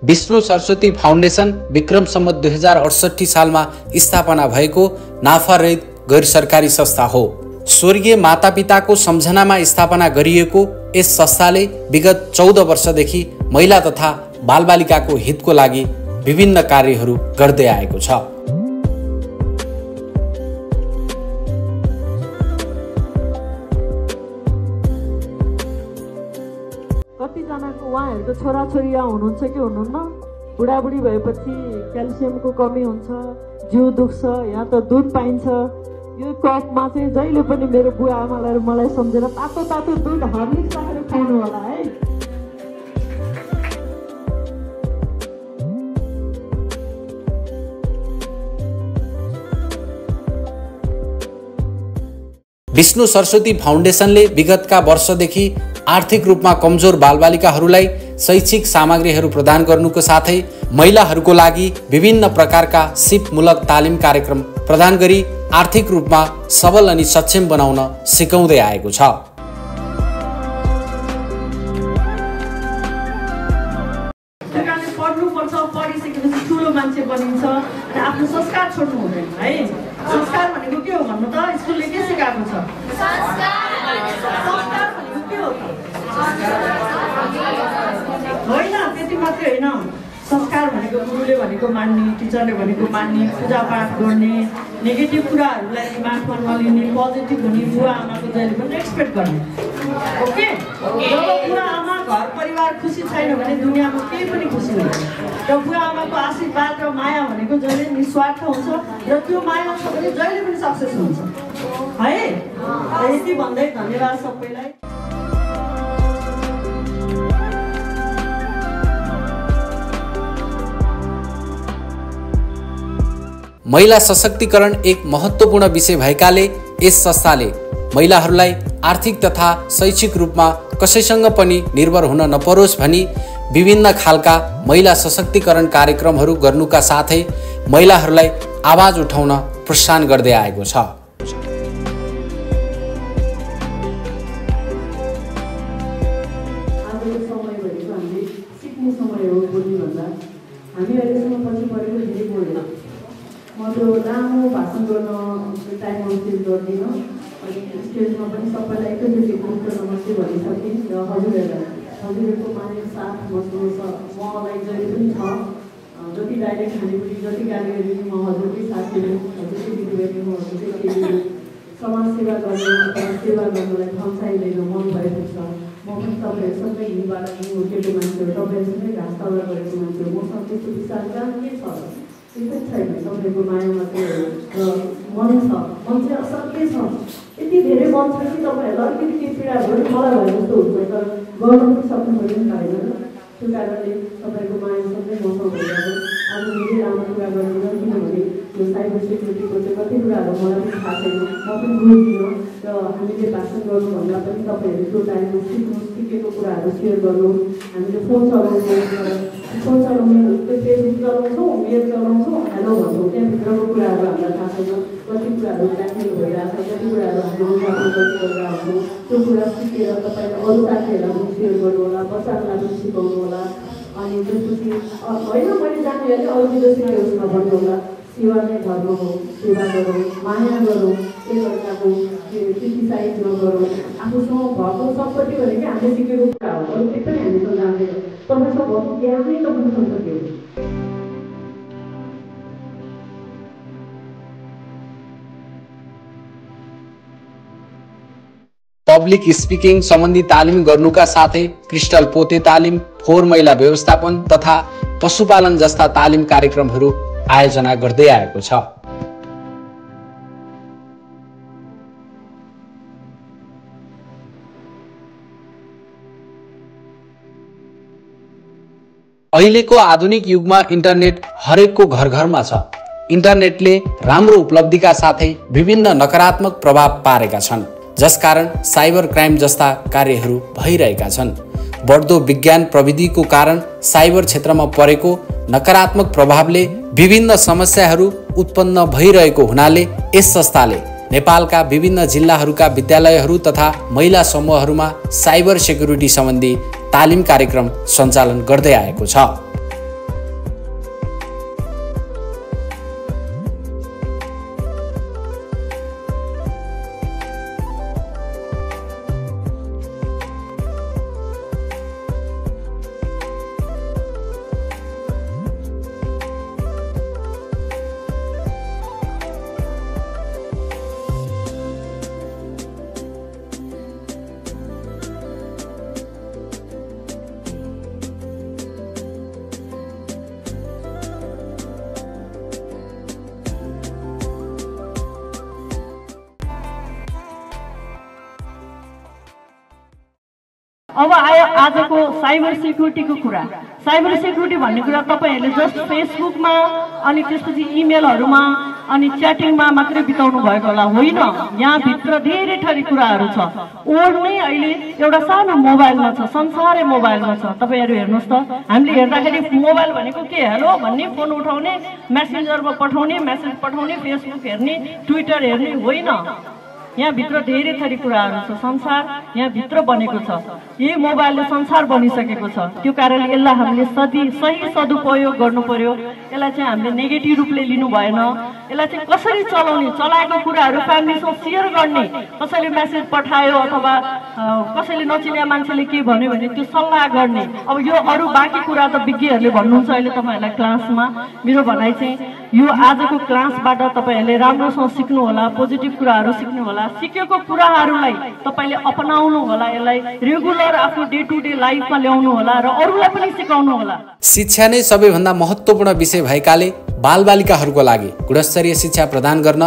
Vishnu Saraswati foundation Vikram Samvat 2068 सालमा स्थापना भएको नाफारहित गैर सरकारी संस्था हो। स्वर्गीय मातापिताको सम्झनामा स्थापना गरिएको यस संस्थाले विगत 14 वर्षदेखि महिला तथा बालबालिकाको हितको लागि विभिन्न कार्यहरू गर्दै आएको छ। कतिजनाको उहाँहरूको छोराछोरी हुनुहुन्छ कि हुनुहुन्न? बुढाबुढी भएपछि क्याल्सियमको कमी हुन्छ, जिउ दुख्छ, यहाँ त दुध पाइन्छ। यो कपमा चाहिँ जहिले पनि मेरो बुवा आमालाई मलाई सम्झेर तातो तातो दुध हर्लिक्स राखेर खुवाउनु होला है। विष्णु सरस्वती फाउन्डेसनले विगतका वर्षदेखि आर्थिक रूपमा कमजोर बालबालिकाहरूलाई शैक्षिक सामग्रीहरू प्रदान गर्नुको साथै महिलाहरूको लागि विभिन्न प्रकारका सिपमूलक तालिम कार्यक्रम प्रदान गरी आर्थिक रूपमा सबल अनि सक्षम बनाउन सिकाउँदै आएको छ। पढ्नुपर्छ, पढिसकेपछि ठुलो मान्छे बनिन्छ र आफ्नो संस्कार छोड्नु हुँदैन है। संस्कार भनेको के हो भन्नु त? स्कुलले के सिकाएको छ? संस्कार भनेको के हो त? होइन, त्यति मात्रै होइन। संस्कार भनेको गुरुले भनेको मान्ने, टिचरले भनेको मान्ने, पूजापाठ गर्ने, नेगेटिभ कुराहरूलाई दिमागमा नलिने, पोजिटिभ हुने, बुवा आमाको जहिले पनि रेस्पेक्ट गर्ने। ओके? जब बुवा आमा घर परिवार खुसी छैन भने दुनियाँमा केही पनि खुसी हुँदैन। र बुवा आमाको आशीर्वाद र माया भनेको जहिले निस्वार्थ हुन्छ र त्यो माया छ भने जहिले पनि सक्सेस हुन्छ है। यति भन्दै धन्यवाद सबैलाई। महिला सशक्तिकरण एक महत्त्वपूर्ण विषय भएकाले यस संस्थाले महिलाहरूलाई आर्थिक तथा शैक्षिक रूपमा कसैसँग पनि निर्भर हुन नपरोस् भनी विभिन्न खालका महिला सशक्तिकरण कार्यक्रमहरू गर्नुका साथै महिलाहरूलाई आवाज उठाउन प्रोत्साहन गर्दै आएको छ। म त्यो लामो भाषण गर्न टाइम सेभ गर्दिनँ। अनि स्टेजमा पनि सबैलाई एकैचोटि गुड नमस्ते भनिसकेँ र हजुरहरूको माया साथ मलाई जहिले पनि छ। जति डाइरेक्ट खानेपुरी, जति गाली गरे पनि म हजुरकै साथीहरू, हजुरकै दिदीबहिनी, म हजुरकै केही समाजसेवा गर्न अथवा सेवा गर्नलाई थम्साइदिएर मन भएको छ। म पनि तपाईँहरूसँगै हिँडबाट हुर्केको मान्छे हो, तपाईँहरूसँगै घाँस तौला गरेको मान्छे हो। मसँग त्यस्तो विचार के छ? त्यस्तै छैन। तपाईँको माया मात्रै हो र मन छ, मन चाहिँ असाध्यै छ। यति धेरै मन छ कि तपाईँहरूलाई अलिकति केही पीडा भयो मलाई भए जस्तो हुन्छ, तर गर्नु पनि सक्नु पर्ने छैन। त्यो कारणले तपाईँको माया सबै मसँग भइरहेको आज धेरै राम्रो कुरा गर्दैन। किनभने यो साइबर सेक्युरिटीको चाहिँ कति कुराहरू मलाई पनि थाहा छैन, म पनि बुझ्दिनँ। र हामीले भाषण गर्नुभन्दा पनि तपाईँहरू त्यो टाइममा सिकेको कुराहरू सेयर गर्नु। हामीले फोन चलाउँछौँ, त्यो फेसबुक चलाउँछौँ, मेल चलाउँछौँ, हेलो भन्छौँ, त्यहाँभित्रको कुराहरू हामीलाई थाहा छैन। कति कुराहरू ब्ल्याकमेल भइरहेको छ, कति कुराहरू हामीले गरिरहेको छौँ। त्यो कुरा सिकेर तपाईँले अरू साथीहरूलाई पनि सेयर गर्नु होला, बच्चाहरूलाई पनि सिकाउनु होला। अनि त्यसपछि होइन मैले जानेहरूले अरू चिज सिकेको नभन्नु होला। सेवा नै धर्म हो, सेवा गरौँ, माया गरौँ, एकअर्काको क्रिटिसाइज नगरौँ। आफूसँग भएको सम्पत्ति भनेको हामीले सिकेको कुरा हो, अरू केही पनि हामीसँग जान्दैन। तपाईँसँग भएको ज्ञान नै तपाईँको सम्पत्ति हो। पब्लिक स्पिकिङ सम्बन्धी तालिम गर्नुका साथै क्रिस्टल पोते तालिम, फोहोर मैला व्यवस्थापन तथा पशुपालन जस्ता तालिम कार्यक्रमहरू आयोजना गर्दै आएको छ। अहिलेको आधुनिक युगमा इन्टरनेट हरेकको घर घरमा छ। इन्टरनेटले राम्रो उपलब्धिका साथै विभिन्न नकारात्मक प्रभाव पारेका छन्, जसकारण साइबर क्राइम जस्ता कार्यहरू भइरहेका छन्। बढ्दो विज्ञान प्रविधिको कारण साइबर क्षेत्रमा परेको नकारात्मक प्रभावले विभिन्न समस्याहरू उत्पन्न भइरहेको हुनाले यस संस्थाले नेपालका विभिन्न जिल्लाहरूका विद्यालयहरू तथा महिला समूहहरूमा साइबर सेक्युरिटी सम्बन्धी तालिम कार्यक्रम सञ्चालन गर्दै आएको छ। अब आयो आजको साइबर सिक्युरिटीको कुरा। साइबर सिक्युरिटी भन्ने कुरा तपाईहरुले जस्ट फेसबुकमा अनि त्यसपछि इमेलहरुमा अनि च्याटिङमा मात्रै बिताउनु भएको होला, होइन। यहाँ भित्र धेरै थरी कुराहरू छ। ओड नै अहिले एउटा सानो मोबाइलमा छ, संसारै मोबाइलमा छ। तपाईहरु हेर्नुस् त, हामीले हेर्दाखेरि मोबाइल भनेको के, हेलो भन्ने, फोन उठाउने, मेसेन्जरमा पठाउने, मेसेज पठाउने, फेसबुक हेर्ने, ट्विटर हेर्ने, होइन। यहाँ भित्र धेरै थरी कुराहरू छ। संसार यहाँ भित्र बनेको छ। यही मोबाइलले संसार बनिसकेको छ। त्यो कारणले यसलाई हामीले सही सदुपयोग गर्नु पर्यो। यसलाई चाहिँ हामीले नेगेटिभ रूपले लिनु भएन। यसलाई चाहिँ कसरी चलाउने, चलाएको कुराहरू फ्यामिलीसँग सेयर गर्ने, कसैले मेसेज पठायो अथवा कसैले नचिने मान्छेले के भन्यो भने त्यो सल्लाह गर्ने। अब यो अरू बाँकी कुरा त विज्ञहरूले भन्नुहुन्छ अहिले तपाईहरुलाई क्लासमा। मेरो भनाइ चाहिँ यो आजको क्लासबाट तपाईहरुले राम्रोसँग सिक्नु होला, पोजिटिभ कुराहरू सिक्नु होला। सिकेको कुराहरूलाई तपाईले अपनाउनु होला, यसलाई रेगुलर आफ्नो डे टु डे लाइफमा ल्याउनु होला र अरूलाई पनि सिकाउनु होला। शिक्षा नै सबैभन्दा महत्त्वपूर्ण विषय भएकाले बालबालिकाहरूको लागि गुणस्तरीय शिक्षा प्रदान गर्न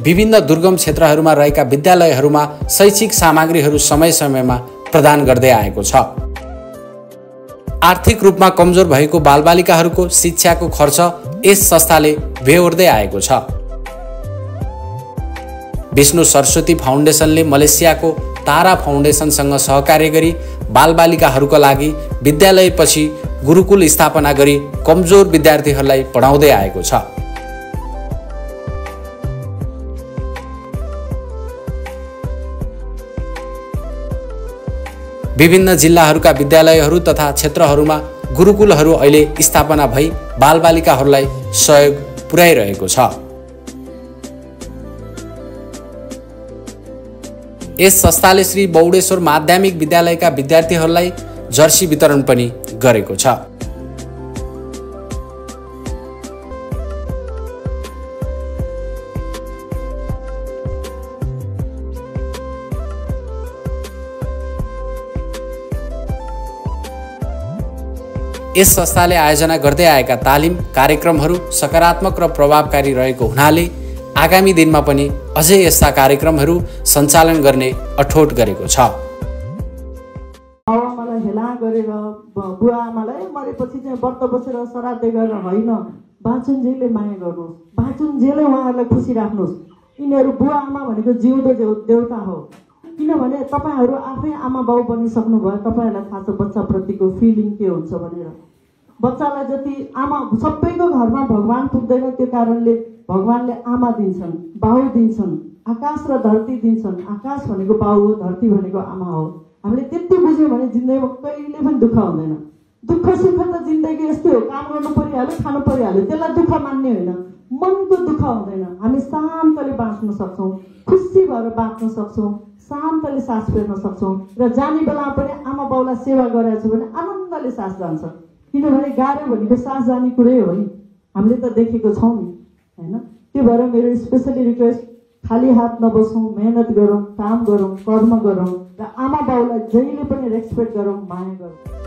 विभिन्न दुर्गम क्षेत्रहरूमा रहेका विद्यालयहरूमा शैक्षिक सामग्रीहरू समय समयमा प्रदान गर्दै आएको छ। आर्थिक रूपमा कमजोर भएको बालबालिकाहरूको शिक्षाको खर्च यस संस्थाले बेहोर्दै आएको छ। विष्णु सरस्वती फाउन्डेसनले मलेसियाको तारा फाउन्डेसनसँग सहकार्य गरी बालबालिकाहरूका लागि विद्यालयपछि गुरुकुल स्थापना गरी कमजोर विद्यार्थीहरूलाई पढाउँदै आएको छ। विभिन्न जिल्लाहरूका विद्यालयहरू तथा क्षेत्रहरूमा गुरुकुलहरू अहिले स्थापना भई बालबालिकाहरूलाई सहयोग पुर्याइरहेको छ। यस संस्थाले श्री बौडेश्वर माध्यमिक विद्यालयका विद्यार्थीहरूलाई जर्सी वितरण पनि गरेको छ। यस संस्थाले आयोजना गर्दै आएका तालिम कार्यक्रमहरू सकारात्मक र प्रभावकारी रहेको हुनाले आगामी दिनमा पनि अझै यस्ता कार्यक्रमहरू सञ्चालन गर्ने अठोट गरेको छ। मलाई हेला गरेर बुवा आमालाई मरेपछि चाहिँ व्रत बसेर श्राद्ध गरेर होइन, बाँचुन्जेलले माया गर्नुहोस्, बाँचुन्जेलले उहाँहरूलाई खुसी राख्नुहोस्। यिनीहरू बुवा आमा भनेको जिउँदो देउता हो। किनभने तपाईहरु आफै आमा बाउ बनिसक्नुभयो, तपाईहरुलाई थाहा छ बच्चाप्रतिको फिलिङ के हुन्छ भनेर। बच्चालाई जति आमा, सबैको घरमा भगवान पुग्दैन, त्यो कारणले भगवानले आमा दिन्छन्, बाउ दिन्छन्, आकाश र धरती दिन्छन्। आकाश भनेको बाउ हो, धरती भनेको आमा हो। हामीले त्यति बुझ्यौँ भने जिन्दगीमा कहिले पनि दुःख हुँदैन। दुःख सुख त जिन्दगी यस्तै हो, काम गर्नु परिहाल्यो, खानु परिहाल्यो, त्यसलाई दुःख मान्ने होइन। मनको दुःख हुँदैन। हामी शान्तले बाँच्न सक्छौँ, खुसी भएर बाँच्न सक्छौँ, शान्तले सास फेर्न सक्छौँ र जाने बेलामा पनि आमा बाउलाई सेवा गरेको छ भने आनन्दले सास जान्छ। किनभने गाह्रो भनेको सास जाने कुरै हो नि, हामीले त देखेको छौँ नि, हैन। त्यो भएर मेरो स्पेसली रिक्वेस्ट, खाली हात नबसौँ, मेहनत गरौँ, काम गरौँ, कर्म गरौँ र आमा बाउलाई जहिले पनि रेस्पेक्ट गरौँ, माया गरौँ।